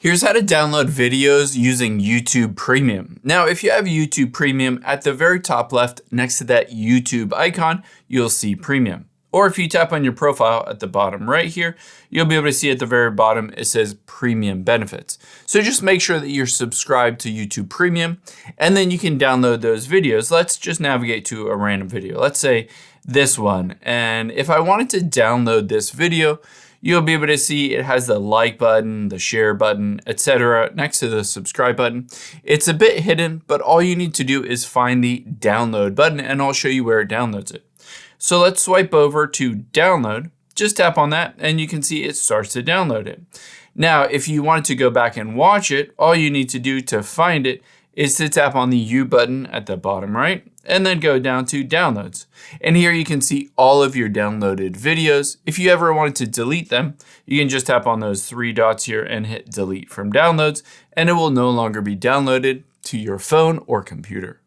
Here's how to download videos using YouTube Premium. Now, if you have YouTube Premium, at the very top left next to that YouTube icon, you'll see Premium. Or if you tap on your profile at the bottom right here, you'll be able to see at the very bottom, it says Premium Benefits. So just make sure that you're subscribed to YouTube Premium, and then you can download those videos. Let's just navigate to a random video. Let's say this one. And if I wanted to download this video, you'll be able to see it has the like button, the share button, etc. next to the subscribe button. It's a bit hidden, but all you need to do is find the download button and I'll show you where it downloads it. So let's swipe over to download, just tap on that and you can see it starts to download it. Now, if you wanted to go back and watch it, all you need to do to find it is to tap on the U button at the bottom right and then go down to downloads. And here you can see all of your downloaded videos. If you ever wanted to delete them, you can just tap on those three dots here and hit delete from downloads, and it will no longer be downloaded to your phone or computer.